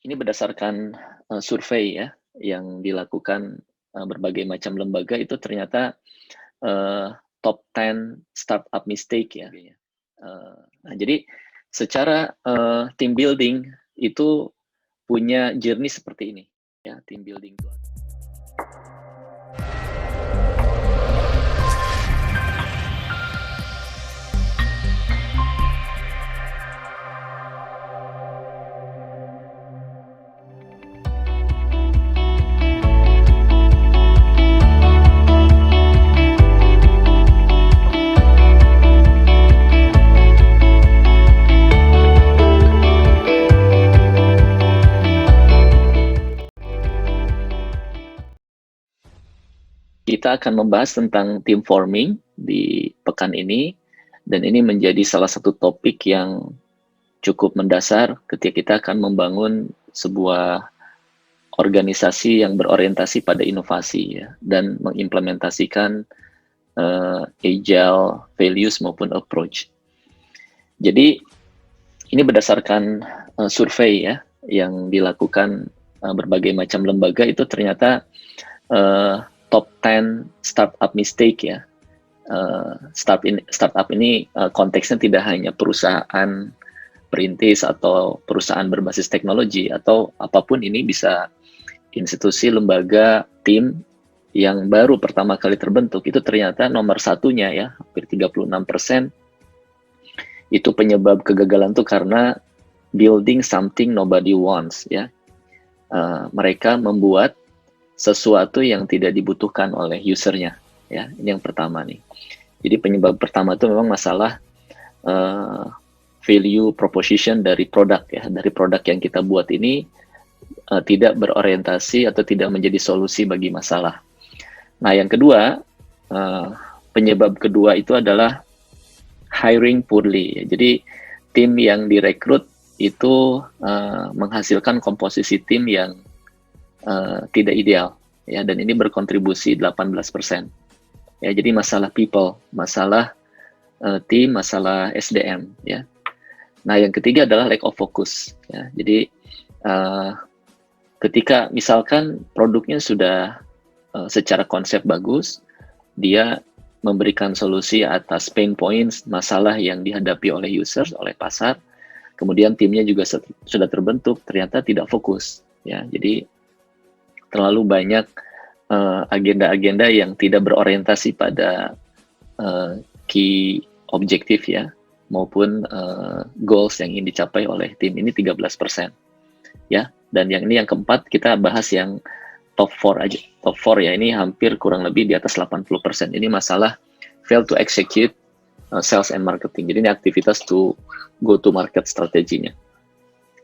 Ini berdasarkan, survei ya, yang dilakukan, berbagai macam lembaga itu ternyata, eee, top 10 startup mistake ya. Nah jadi secara, team building itu punya journey seperti ini ya, team building itu. Kita akan membahas tentang team forming di pekan ini, dan ini menjadi salah satu topik yang cukup mendasar ketika kita akan membangun sebuah organisasi yang berorientasi pada inovasi ya, dan mengimplementasikan agile values maupun approach. Jadi ini berdasarkan survei ya, yang dilakukan berbagai macam lembaga itu ternyata top 10 startup mistake ya. Startup ini konteksnya tidak hanya perusahaan perintis atau perusahaan berbasis teknologi, atau apapun ini, bisa institusi, lembaga, tim yang baru pertama kali terbentuk. Itu ternyata nomor satunya ya, hampir 36% itu penyebab kegagalan tuh karena building something nobody wants ya. Mereka membuat sesuatu yang tidak dibutuhkan oleh usernya ya. Ini yang pertama nih. Jadi penyebab pertama itu memang masalah value proposition dari produk ya, dari produk yang kita buat ini tidak berorientasi atau tidak menjadi solusi bagi masalah. Nah yang kedua, penyebab kedua itu adalah hiring poorly. Jadi tim yang direkrut itu menghasilkan komposisi tim yang tidak ideal ya, dan ini berkontribusi 18%. Ya, jadi masalah people, masalah tim, masalah SDM ya. Nah, yang ketiga adalah lack of focus ya. Jadi ketika misalkan produknya sudah secara konsep bagus, dia memberikan solusi atas pain points, masalah yang dihadapi oleh users, oleh pasar, kemudian timnya juga sudah terbentuk, ternyata tidak fokus ya. Jadi terlalu banyak agenda-agenda yang tidak berorientasi pada key objektif ya, maupun goals yang ingin dicapai oleh tim ini 13% ya. Dan yang ini yang keempat, kita bahas yang top 4 aja. Top 4 ya, ini hampir kurang lebih di atas 80%. Ini masalah fail to execute sales and marketing. Jadi ini aktivitas to go to market strateginya.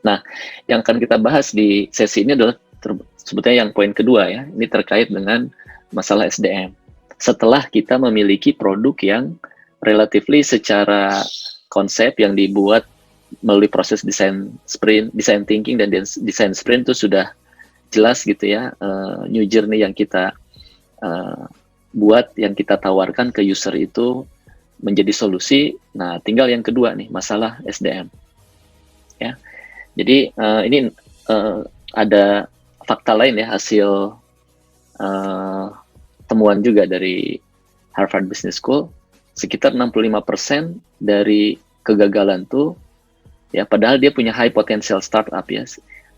Nah, yang akan kita bahas di sesi ini adalah sebetulnya yang poin kedua ya. Ini terkait dengan masalah SDM. Setelah kita memiliki produk yang relatively secara konsep yang dibuat melalui proses desain sprint, design thinking dan desain sprint itu sudah jelas gitu ya, new journey yang kita buat, yang kita tawarkan ke user itu menjadi solusi. Nah, tinggal yang kedua nih, masalah SDM ya. Jadi ini ada fakta lain ya, hasil temuan juga dari Harvard Business School, sekitar 65% dari kegagalan tuh ya, padahal dia punya high potential startup ya,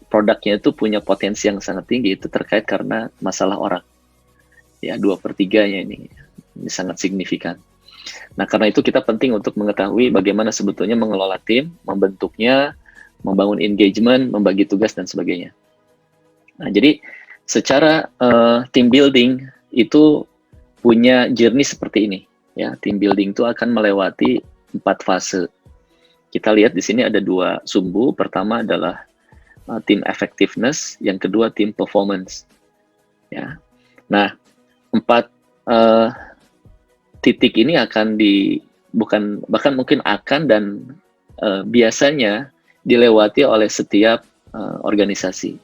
produknya itu punya potensi yang sangat tinggi, itu terkait karena masalah orang ya, 2/3-nya ini sangat signifikan. Nah, karena itu kita penting untuk mengetahui bagaimana sebetulnya mengelola tim, membentuknya, membangun engagement, membagi tugas dan sebagainya. Nah, jadi secara team building itu punya journey seperti ini ya. Team building itu akan melewati 4 fase. Kita lihat di sini ada 2 sumbu. Pertama adalah team effectiveness, yang kedua team performance. Ya. Nah, 4 titik ini akan bahkan mungkin akan dan biasanya dilewati oleh setiap organisasi.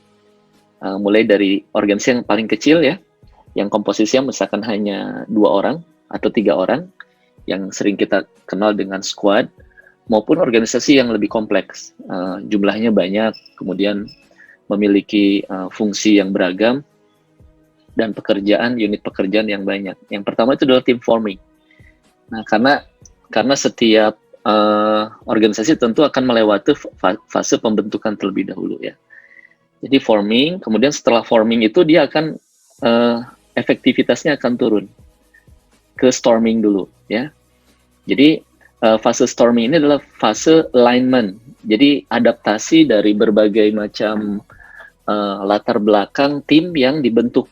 Mulai dari organisasi yang paling kecil ya, yang komposisinya misalkan hanya 2 orang atau 3 orang, yang sering kita kenal dengan squad, maupun organisasi yang lebih kompleks, jumlahnya banyak, kemudian memiliki fungsi yang beragam dan unit pekerjaan yang banyak. Yang pertama itu adalah team forming. Nah, karena setiap organisasi tentu akan melewati fase pembentukan terlebih dahulu ya. Jadi forming, kemudian setelah forming itu dia akan efektivitasnya akan turun ke storming dulu ya. Jadi fase storming ini adalah fase alignment. Jadi adaptasi dari berbagai macam latar belakang tim yang dibentuk.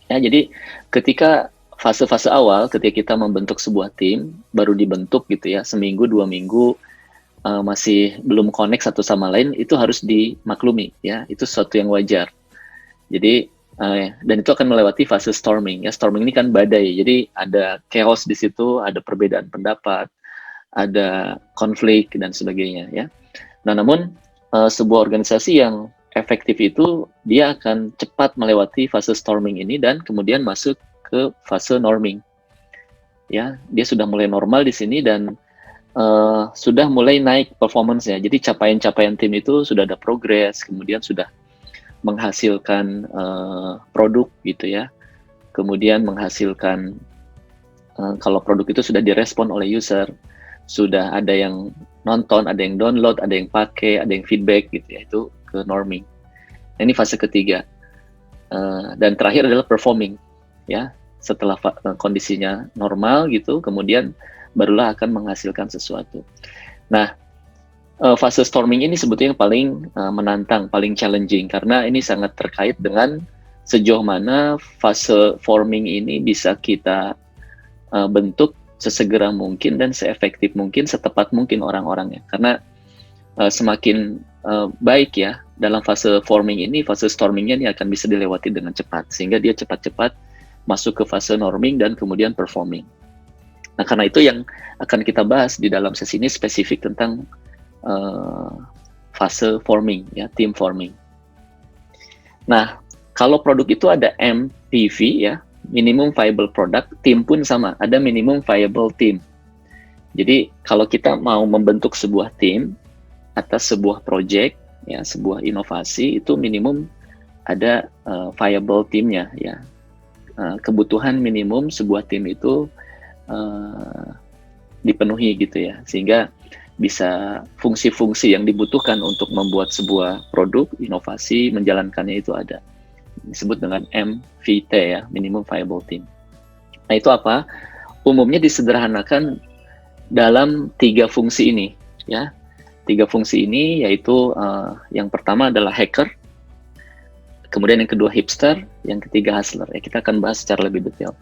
Ya, jadi ketika fase-fase awal, ketika kita membentuk sebuah tim, baru dibentuk gitu ya, seminggu, 2 minggu, masih belum connect satu sama lain, itu harus dimaklumi ya, itu sesuatu yang wajar. Jadi, dan itu akan melewati fase storming ya, storming ini kan badai, jadi ada chaos di situ, ada perbedaan pendapat, ada konflik, dan sebagainya ya. Nah, namun sebuah organisasi yang efektif itu dia akan cepat melewati fase storming ini dan kemudian masuk ke fase norming. Ya, dia sudah mulai normal di sini dan sudah mulai naik performance-nya. Jadi capaian-capaian tim itu sudah ada progres, kemudian sudah menghasilkan produk gitu ya. Kemudian menghasilkan kalau produk itu sudah direspon oleh user, sudah ada yang nonton, ada yang download, ada yang pakai, ada yang feedback gitu ya, itu ke norming. Nah, ini fase ketiga. Dan terakhir adalah performing ya. Setelah kondisinya normal gitu, kemudian barulah akan menghasilkan sesuatu. Nah, fase storming ini sebetulnya yang paling menantang, paling challenging karena ini sangat terkait dengan sejauh mana fase forming ini bisa kita bentuk sesegera mungkin dan seefektif mungkin, setepat mungkin orang-orangnya. Karena semakin baik ya dalam fase forming ini, fase stormingnya ini akan bisa dilewati dengan cepat sehingga dia cepat-cepat masuk ke fase norming dan kemudian performing. Nah, karena itu yang akan kita bahas di dalam sesi ini spesifik tentang fase forming ya, team forming. Nah, kalau produk itu ada MPV ya, minimum viable product, tim pun sama, ada minimum viable team. Jadi kalau kita mau membentuk sebuah tim atas sebuah project ya, sebuah inovasi, itu minimum ada viable timnya ya. Kebutuhan minimum sebuah tim itu dipenuhi gitu ya, sehingga bisa fungsi-fungsi yang dibutuhkan untuk membuat sebuah produk inovasi, menjalankannya itu ada. Disebut dengan MVT ya, minimum viable team. Nah, itu apa? Umumnya disederhanakan dalam 3 fungsi ini ya. 3 fungsi ini yaitu yang pertama adalah hacker, kemudian yang kedua hipster, yang ketiga hustler. Ya, kita akan bahas secara lebih detail.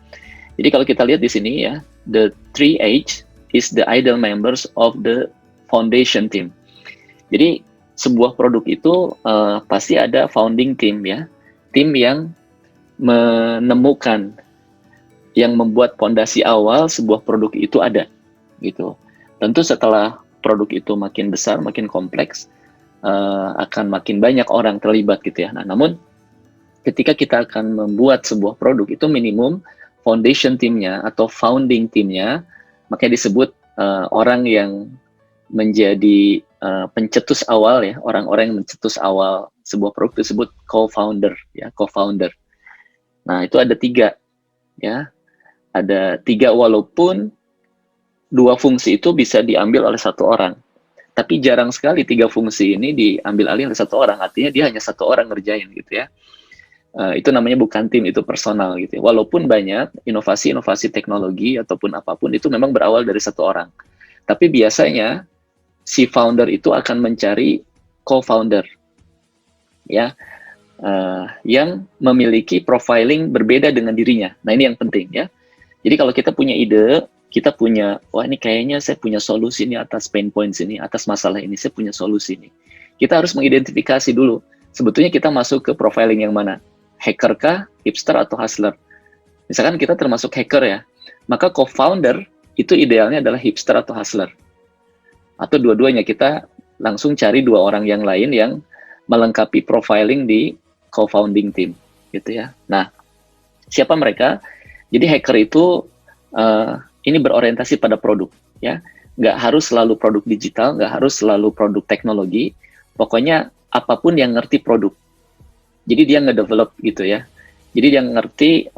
Jadi kalau kita lihat di sini ya, the 3H is the ideal members of the foundation team. Jadi sebuah produk itu pasti ada founding team ya, tim yang menemukan, yang membuat fondasi awal sebuah produk itu ada gitu. Tentu setelah produk itu makin besar, makin kompleks, akan makin banyak orang terlibat gitu ya. Nah, namun ketika kita akan membuat sebuah produk itu minimum foundation timnya atau founding timnya, makanya disebut orang yang menjadi pencetus awal ya, orang-orang yang mencetus awal sebuah produk disebut co-founder ya, co-founder. Nah, itu ada 3 ya, ada 3 walaupun 2 fungsi itu bisa diambil oleh 1 orang, tapi jarang sekali 3 fungsi ini diambil alih oleh 1 orang, artinya dia hanya 1 orang ngerjain gitu ya. Itu namanya bukan tim, itu personal gitu ya. Walaupun banyak inovasi-inovasi teknologi ataupun apapun itu memang berawal dari 1 orang, tapi biasanya si founder itu akan mencari co-founder ya, yang memiliki profiling berbeda dengan dirinya. Nah, ini yang penting ya. Jadi kalau kita punya ide, kita punya, wah ini kayaknya saya punya solusi nih atas pain points ini, atas masalah ini saya punya solusi nih. Kita harus mengidentifikasi dulu, sebetulnya kita masuk ke profiling yang mana? Hacker kah, hipster atau hustler? Misalkan kita termasuk hacker ya, maka co-founder itu idealnya adalah hipster atau hustler. Atau dua-duanya, kita langsung cari 2 orang yang lain yang melengkapi profiling di co-founding team gitu ya. Nah, siapa mereka? Jadi hacker itu ini berorientasi pada produk ya, nggak harus selalu produk digital, nggak harus selalu produk teknologi, pokoknya apapun yang ngerti produk. Jadi dia ngedevelop gitu ya. Jadi dia ngerti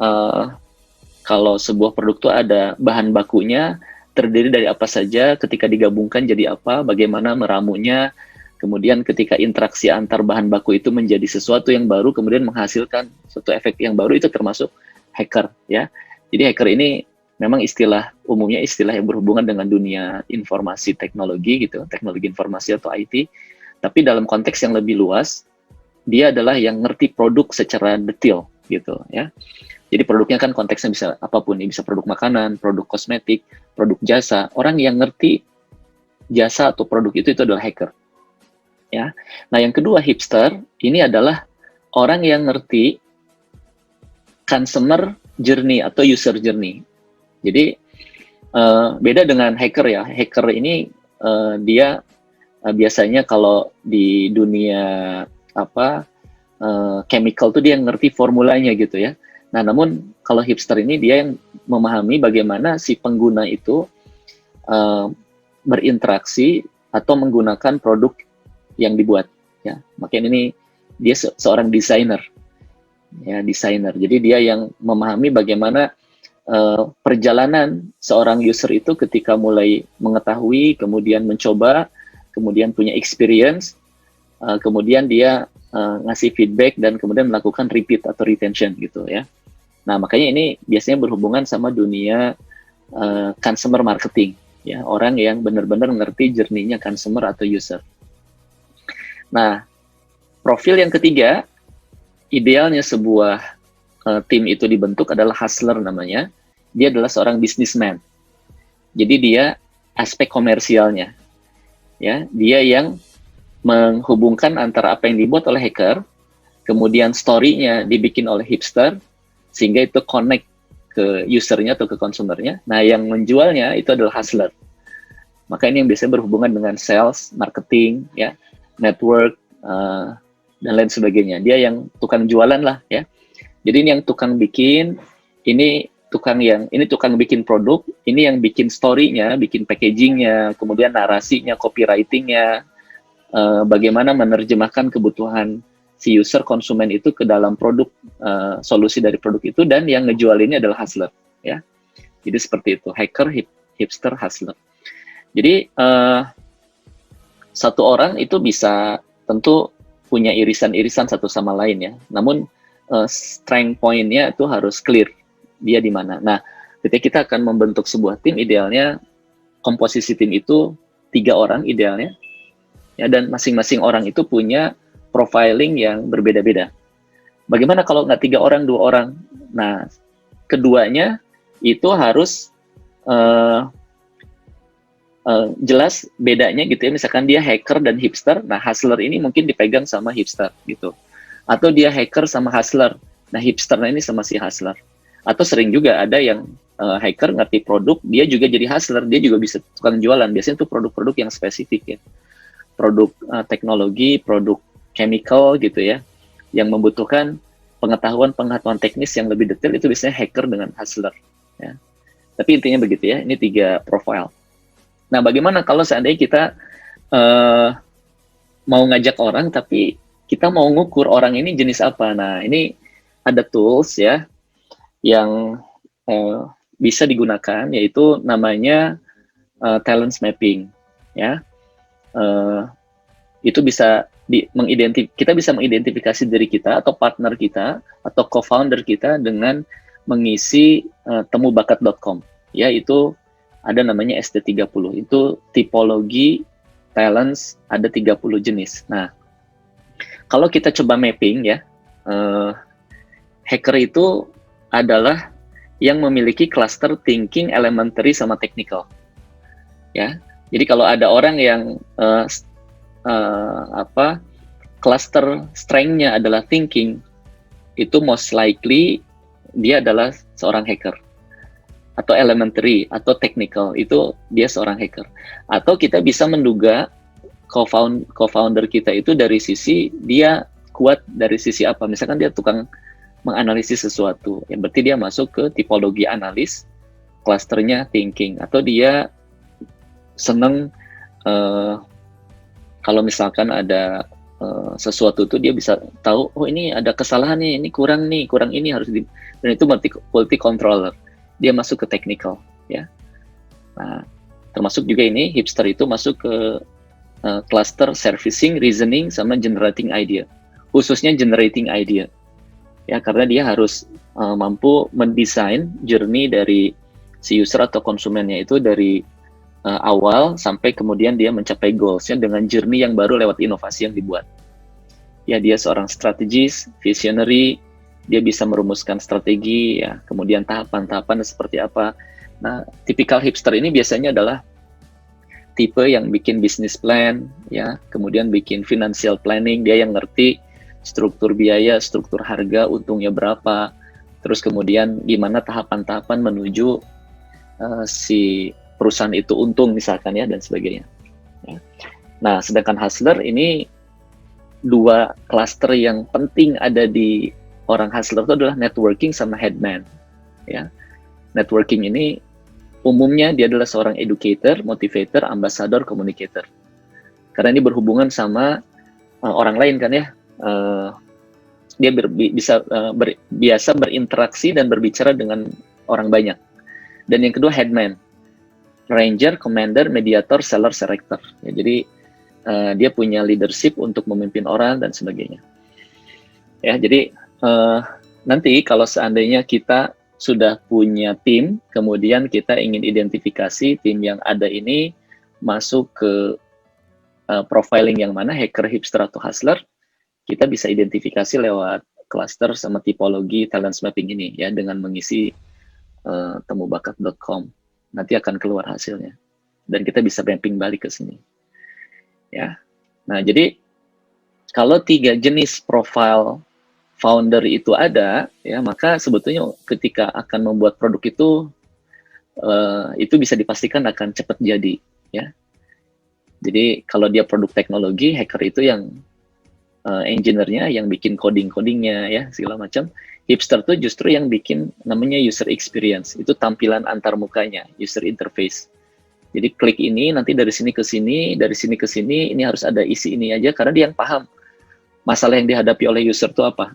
kalau sebuah produk itu ada bahan bakunya, terdiri dari apa saja, ketika digabungkan jadi apa, bagaimana meramunya, kemudian ketika interaksi antar bahan baku itu menjadi sesuatu yang baru, kemudian menghasilkan suatu efek yang baru, itu termasuk hacker ya. Jadi hacker ini memang umumnya istilah yang berhubungan dengan dunia informasi teknologi gitu, teknologi informasi atau IT. Tapi dalam konteks yang lebih luas, dia adalah yang ngerti produk secara detail gitu ya. Jadi produknya kan konteksnya bisa apapun, bisa produk makanan, produk kosmetik, produk jasa. Orang yang ngerti jasa atau produk itu adalah hacker. Ya. Nah, yang kedua hipster ini adalah orang yang ngerti consumer journey atau user journey. Jadi beda dengan hacker ya. Hacker ini dia biasanya kalau di dunia chemical tuh dia ngerti formulanya gitu ya. Nah, namun kalau hipster ini dia yang memahami bagaimana si pengguna itu berinteraksi atau menggunakan produk yang dibuat ya. Makanya ini dia seorang desainer. Ya, desainer. Jadi dia yang memahami bagaimana perjalanan seorang user itu ketika mulai mengetahui, kemudian mencoba, kemudian punya experience, kemudian dia ngasih feedback dan kemudian melakukan repeat atau retention gitu ya. Nah, makanya ini biasanya berhubungan sama dunia consumer marketing ya, orang yang benar-benar ngerti journey-nya consumer atau user. Nah, profil yang ketiga, idealnya sebuah tim itu dibentuk adalah hustler namanya. Dia adalah seorang businessman. Jadi dia aspek komersialnya ya, dia yang menghubungkan antara apa yang dibuat oleh hacker, kemudian story-nya dibikin oleh hipster, sehingga itu connect ke usernya atau ke konsumernya. Nah, yang menjualnya itu adalah hustler. Maka ini yang biasanya berhubungan dengan sales, marketing, ya, network, dan lain sebagainya. Dia yang tukang jualan lah, ya. Jadi ini yang tukang bikin, ini tukang bikin produk, ini yang bikin story-nya, bikin packaging-nya, kemudian narasinya, copywriting-nya, bagaimana menerjemahkan kebutuhan si user konsumen itu ke dalam produk, solusi dari produk itu, dan yang ngejual ini adalah hustler ya. Jadi seperti itu, hacker, hipster, hustler. Jadi satu orang itu bisa tentu punya irisan-irisan satu sama lain ya, namun strength point-nya itu harus clear, dia di mana. Nah, ketika kita akan membentuk sebuah tim, idealnya komposisi tim itu 3 orang idealnya ya, dan masing-masing orang itu punya profiling yang berbeda-beda. Bagaimana kalau nggak 3 orang, 2 orang? Nah, keduanya itu harus jelas bedanya gitu ya. Misalkan dia hacker dan hipster, nah hustler ini mungkin dipegang sama hipster gitu. Atau dia hacker sama hustler, nah hipsternya ini sama si hustler. Atau sering juga ada yang hacker ngerti produk, dia juga jadi hustler, dia juga bisa tukang jualan. Biasanya itu produk-produk yang spesifik ya. Produk teknologi, produk chemical gitu ya, yang membutuhkan pengetahuan teknis yang lebih detail, itu biasanya hacker dengan hustler ya. Tapi intinya begitu ya, ini 3 profile. Nah, bagaimana kalau seandainya kita mau ngajak orang tapi kita mau ngukur orang ini jenis apa? Nah, ini ada tools ya yang bisa digunakan, yaitu namanya talent mapping ya. Itu bisa kita bisa mengidentifikasi diri kita atau partner kita atau co-founder kita dengan mengisi temubakat.com ya. Itu ada namanya ST30, itu tipologi talents, ada 30 jenis. Nah, kalau kita coba mapping ya, hacker itu adalah yang memiliki cluster thinking, elementary, sama technical ya. Jadi kalau ada orang yang cluster strength-nya adalah thinking, itu most likely dia adalah seorang hacker. Atau elementary, atau technical, itu dia seorang hacker. Atau kita bisa menduga co-founder kita itu dari sisi dia kuat dari sisi apa. Misalkan dia tukang menganalisis sesuatu, ya berarti dia masuk ke tipologi analis, clusternya thinking. Atau dia seneng kalau misalkan ada sesuatu tuh dia bisa tahu, oh ini ada kesalahan nih, kurang ini harus di, dan itu multi controller. Dia masuk ke technical, ya. Nah, termasuk juga ini hipster itu masuk ke cluster servicing, reasoning, sama generating idea. Khususnya generating idea, ya, karena dia harus mampu mendesain journey dari si user atau konsumennya itu dari awal sampai kemudian dia mencapai goals-nya dengan journey yang baru lewat inovasi yang dibuat. Ya, dia seorang strategis, visionary, dia bisa merumuskan strategi, ya, kemudian tahapan-tahapan seperti apa. Nah, tipikal hipster ini biasanya adalah tipe yang bikin business plan, ya, kemudian bikin financial planning, dia yang ngerti struktur biaya, struktur harga, untungnya berapa, terus kemudian gimana tahapan-tahapan menuju si perusahaan itu untung misalkan, ya, dan sebagainya. Ya. Nah, sedangkan hustler ini dua cluster yang penting ada di orang hustler itu adalah networking sama headman. Ya, networking ini umumnya dia adalah seorang educator, motivator, ambassador, communicator. Karena ini berhubungan sama orang lain kan, ya. Dia biasa berinteraksi dan berbicara dengan orang banyak. Dan yang kedua headman, ranger, commander, mediator, seller, selector. Ya, jadi dia punya leadership untuk memimpin orang dan sebagainya. Ya, jadi nanti kalau seandainya kita sudah punya tim, kemudian kita ingin identifikasi tim yang ada ini masuk ke profiling yang mana, hacker, hipster, atau hustler, kita bisa identifikasi lewat cluster sama tipologi talent mapping ini, ya, dengan mengisi temubakat.com. Nanti akan keluar hasilnya. Dan kita bisa mapping balik ke sini. Ya. Nah, jadi kalau 3 jenis profile founder itu ada, ya, maka sebetulnya ketika akan membuat produk itu bisa dipastikan akan cepat jadi, ya. Jadi kalau dia produk teknologi, hacker itu yang engineer-nya, yang bikin coding-codingnya, ya, segala macam. Hipster tuh justru yang bikin namanya user experience, itu tampilan antar mukanya, user interface. Jadi klik ini, nanti dari sini ke sini, dari sini ke sini, ini harus ada isi ini aja, karena dia yang paham masalah yang dihadapi oleh user itu apa.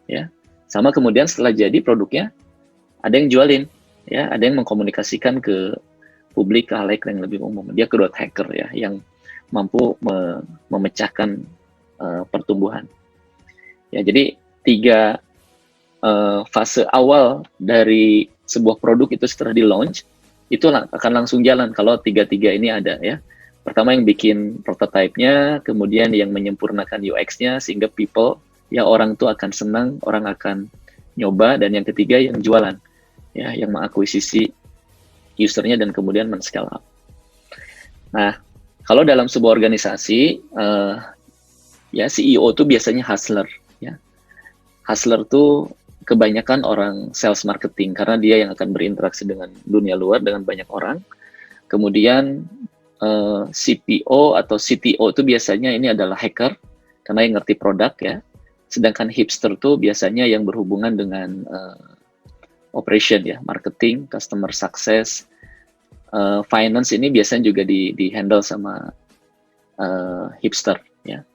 Ya, sama kemudian setelah jadi produknya, ada yang jualin, ya, ada yang mengkomunikasikan ke publik, ke halayak yang lebih umum. Dia growth hacker, ya, yang mampu memecahkan pertumbuhan. Ya, jadi 3 fase awal dari sebuah produk itu setelah di launch itu akan langsung jalan kalau 3 ini ada, ya. Pertama yang bikin prototipe-nya, kemudian yang menyempurnakan UX-nya sehingga people, ya, orang tuh akan senang, orang akan nyoba, dan yang ketiga yang jualan, ya, yang mengakuisisi usernya dan kemudian men-scale up. Nah, kalau dalam sebuah organisasi, ya, CEO tuh biasanya hustler, ya. Hustler tuh kebanyakan orang sales marketing karena dia yang akan berinteraksi dengan dunia luar dengan banyak orang. Kemudian CPO atau CTO itu biasanya ini adalah hacker karena yang ngerti produk, ya. Sedangkan hipster tuh biasanya yang berhubungan dengan operation, ya, marketing, customer success, finance ini biasanya juga di handle sama hipster, ya.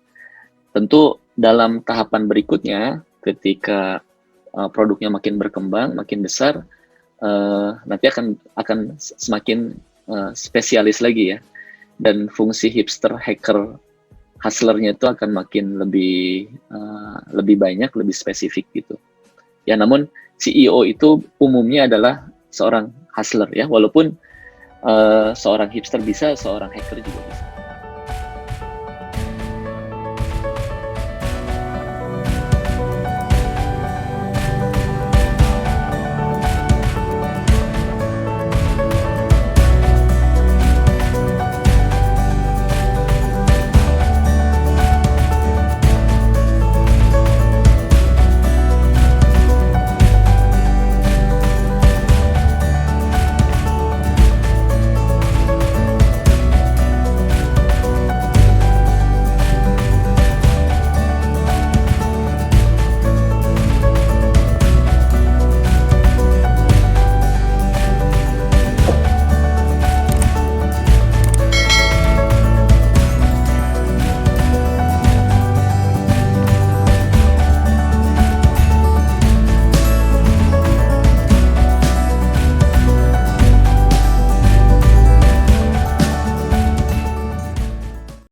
Tentu dalam tahapan berikutnya ketika produknya makin berkembang, makin besar, nanti akan semakin spesialis lagi, ya, dan fungsi hipster, hacker, hustlernya itu akan makin lebih banyak, lebih spesifik gitu. Ya, namun CEO itu umumnya adalah seorang hustler, ya, walaupun seorang hipster bisa, seorang hacker juga bisa.